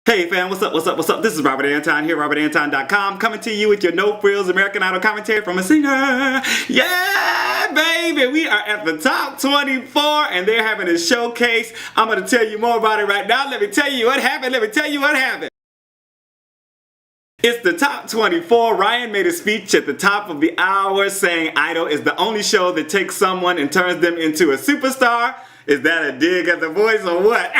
Hey fam, what's up, what's up, what's up? This is Robert Anton here, robertantonnyc, coming to you with your no frills American Idol commentary from a singer. Yeah, baby, we are at the top 24 and they're having a showcase. I'm going to tell you more about it right now. Let me tell you what happened. It's the top 24. Ryan made a speech at the top of the hour saying Idol is the only show that takes someone and turns them into a superstar. Is that a dig at the voice or what?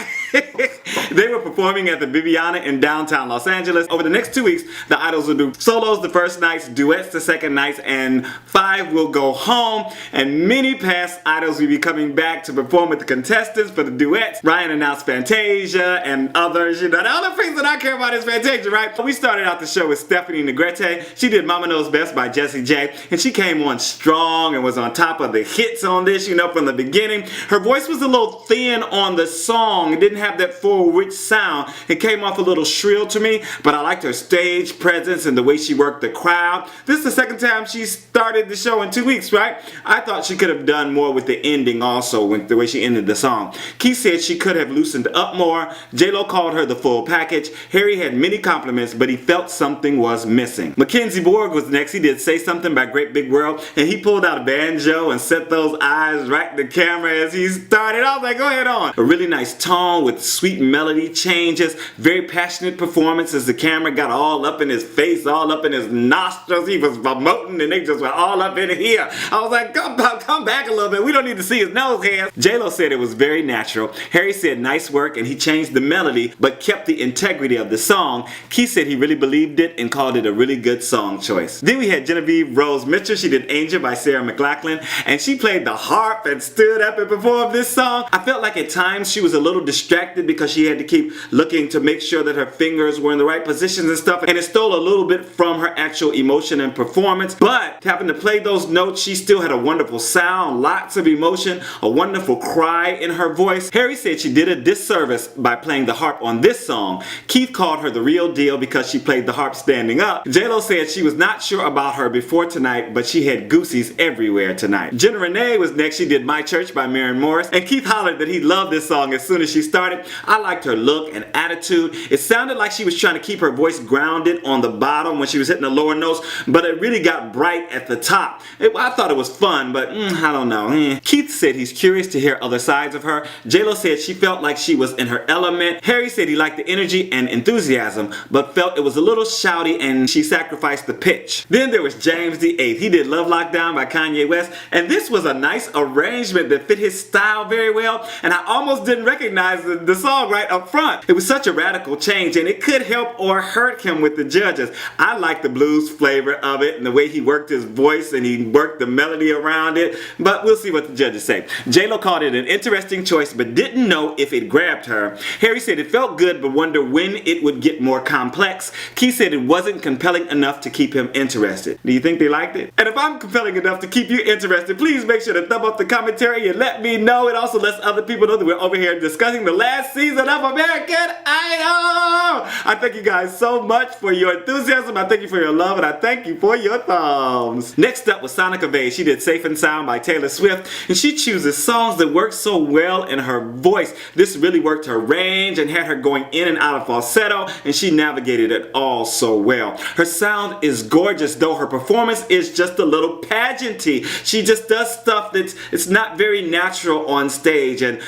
They were performing at the Viviana in downtown Los Angeles. Over the next 2 weeks, the idols will do solos the first nights, duets the second nights, and 5 will go home. And many past idols will be coming back to perform with the contestants for the duets. Ryan announced Fantasia and others. You know, the only thing that I care about is Fantasia, right? We started out the show with Stepany Negrete. She did Mama Knows Best by Jessie J. And she came on strong and was on top of the hits on this, you know, from the beginning. Her voice was a little thin on the song. It didn't have that full rich sound. It came off a little shrill to me, but I liked her stage presence and the way she worked the crowd. This is the second time she started the show in 2 weeks, right? I thought she could have done more with the ending also, with the way she ended the song. Keith said she could have loosened up more. J-Lo called her the full package. Harry had many compliments, but he felt something was missing. MacKenzie Bourg was next. He did Say Something by Great Big World, and he pulled out a banjo and set those eyes right to the camera as he started. I was like, go ahead on. A really nice tone with sweet melody changes. Very passionate performance as the camera got all up in his face, all up in his nostrils. He was promoting and they just went all up in here. I was like, come back a little bit. We don't need to see his nose hairs. J-Lo said it was very natural. Harry said nice work and he changed the melody but kept the integrity of the song. Keith said he really believed it and called it a really good song choice. Then we had Jeneve Rose Mitchell. She did Angel by McLachlan and she played the harp and stood up and performed this song. I felt like at times she was a little distracted because she had to keep looking to make sure that her fingers were in the right positions and stuff, and it stole a little bit from her actual emotion and performance. But having to play those notes, she still had a wonderful sound, lots of emotion, a wonderful cry in her voice. Harry said she did a disservice by playing the harp on this song. Keith called her the real deal because she played the harp standing up. J-Lo said she was not sure about her before tonight, but she had goosies everywhere tonight. Jenna Renae was next. She did My Church by Maren and Keith hollered that he loved this song as soon as she started. I liked her look and attitude. It sounded like she was trying to keep her voice grounded on the bottom when she was hitting the lower notes, but it really got bright at the top. I thought it was fun, but I don't know. Keith said he's curious to hear other sides of her. J-Lo said she felt like she was in her element. Harry said he liked the energy and enthusiasm, but felt it was a little shouty and she sacrificed the pitch. Then there was James the 8th. He did Love Lockdown by Kanye West, and this was a nice arrangement that fit his style very well, and I almost didn't recognize the song right up front. It was such a radical change and it could help or hurt him with the judges. I liked the blues flavor of it and the way he worked his voice and he worked the melody around it, but we'll see what the judges say. J-Lo called it an interesting choice but didn't know if it grabbed her. Harry said it felt good but wondered when it would get more complex. Keith said it wasn't compelling enough to keep him interested. Do you think they liked it? And if I'm compelling enough to keep you interested, please make sure to thumb up the commentary and let me know. It also lets other people know that we're over here discussing the last season of American Idol. I thank you guys so much for your enthusiasm. I thank you for your love and I thank you for your thumbs. Next up was Sonika. Vaid. She did Safe and Sound by Taylor Swift, and she chooses songs that work so well in her voice. This really worked her range and had her going in and out of falsetto, and she navigated it all so well. Her sound is gorgeous, though her performance is just a little pageanty. She just does stuff it's not very natural on stage, and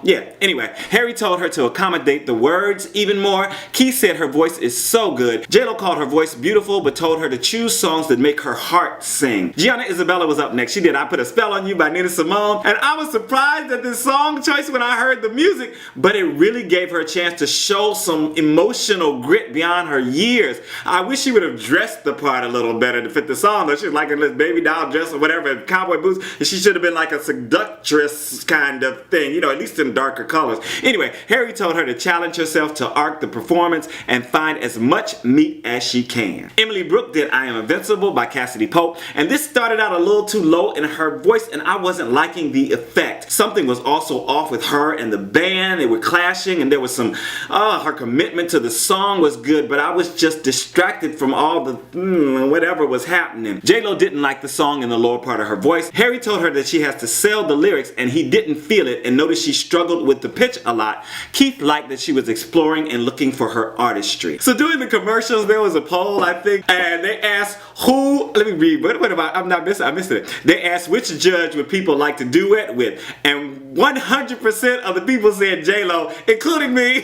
yeah, anyway, Harry told her to accommodate the words even more. Keith said her voice is so good. J-Lo called her voice beautiful but told her to choose songs that make her heart sing. Gianna Isabella was up next. She did I Put a Spell on You by Simone, and I was surprised at this song choice when I heard the music, but it really gave her a chance to show some emotional grit beyond her years. I wish she would have dressed the part a little better to fit the song, though. She was like in this baby doll dress or whatever, cowboy boots, and she should have been like a seductress kind of thing, you know, at least in darker colors. Anyway, Harry told her to challenge herself to arc the performance and find as much meat as she can. Emily Brooke did I Am Invincible by Cassadee, and this started out a little too low in her voice and I wasn't liking the effect. Something was also off with her and the band. They were clashing and there was some, her commitment to the song was good, but I was just distracted from all the whatever was happening. J-Lo didn't like the song in the lower part of her voice. Harry told her that she has to sell the lyrics and he didn't feel it and noticed she struggled with the pitch a lot. Keith liked that she was exploring and looking for her her artistry. So during the commercials, there was a poll, I think, and they asked who, let me read, what about, I'm missing it. They asked which judge would people like to duet with, and 100% of the people said J-Lo, including me,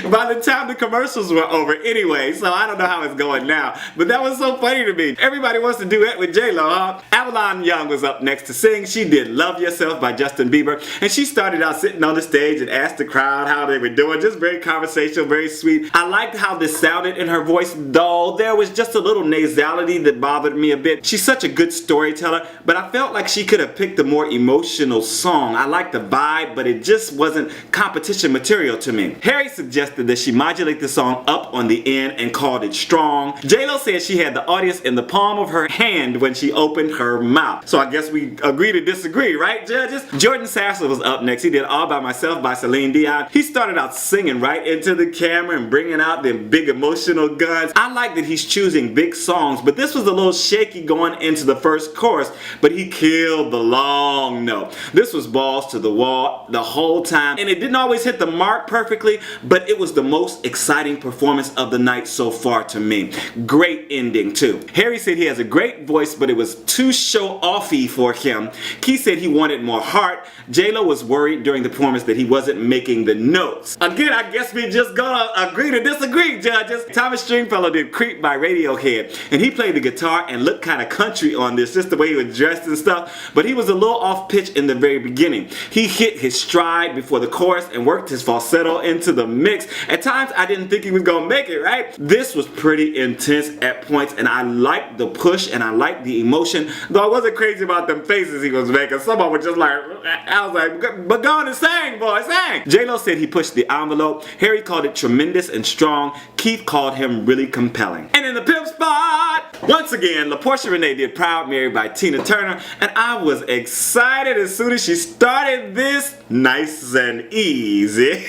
by the time the commercials were over anyway, so I don't know how it's going now, but that was so funny to me. Everybody wants to duet with J-Lo, huh? Avalon Young was up next to sing. She did Love Yourself by Justin Bieber, and she started out sitting on the stage and asked the crowd how they were doing, just very conversational, very sweet. I liked how this sounded in her voice, though there was just a little nasality that bothered me a bit. She's such a good storyteller, but I felt like she could have picked a more emotional song. I liked the vibe, but it just wasn't competition material to me. Harry suggested that she modulate the song up on the end and called it strong. J-Lo said she had the audience in the palm of her hand when she opened her mouth. So I guess we agree to disagree, right, judges? Jordan Sasser was up next. He did All By Myself by Celine Dion. He started out singing right into the camera and bringing out them big emotional guns. I like that he's choosing big songs, but this was a little shaky going into the first chorus, but he killed the long note. This was balls to the wall the whole time, and it didn't always hit the mark perfectly, but it was the most exciting performance of the night so far to me. Great ending too. Harry said he has a great voice, but it was too show-offy for him. Keith said he wanted more heart. J-Lo was worried during the performance that he wasn't making the notes. Again, I guess we just gonna agree to disagree, judges. Thomas Stringfellow did Creep by Radiohead, and he played the guitar and looked kind of country on this, just the way he was dressed and stuff, but he was a little off pitch in the very beginning. He hit his stride before the chorus and worked his falsetto into the mix. At times, I didn't think he was gonna make it, right? This was pretty intense at points, and I liked the push and I liked the emotion, though I wasn't crazy about them faces he was making. Some of them were just like, I was like, but go on and sing, boy, sing. J-Lo said he pushed the envelope. Harry called it tremendous and strong. Keith called him really compelling. And in the pimp spot, once again, LaPorsha Renae did Proud Mary by Tina Turner, and I was excited as soon as she started this nice and easy.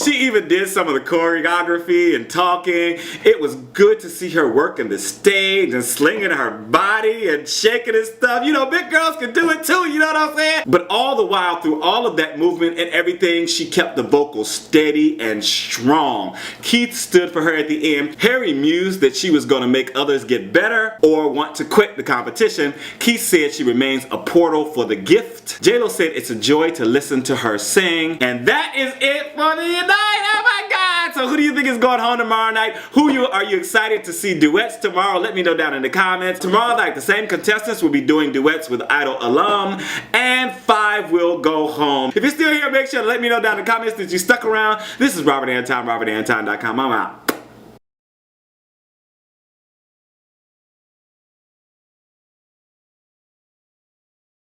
She even did some of the choreography and talking. It was good to see her working the stage and slinging her body and shaking and stuff. You know, big girls can do it too, you know what I'm saying? But all the while, through all of that movement and everything, she kept the vocals steady and strong. Keith stood for her at the end. Harry mused that she was going to make others get better or want to quit the competition. Keith said she remains a portal for the gift. J-Lo said it's a joy to listen to her sing. And that is it for the night. Oh my God! So who do you think is going home tomorrow night? Are you excited to see duets tomorrow? Let me know down in the comments. Tomorrow night, the same contestants will be doing duets with Idol alum, and 5 will go home. If you're still here, make sure to let me know down in the comments that you stuck around. This is Robert Anton, robertanton.com. I'm out.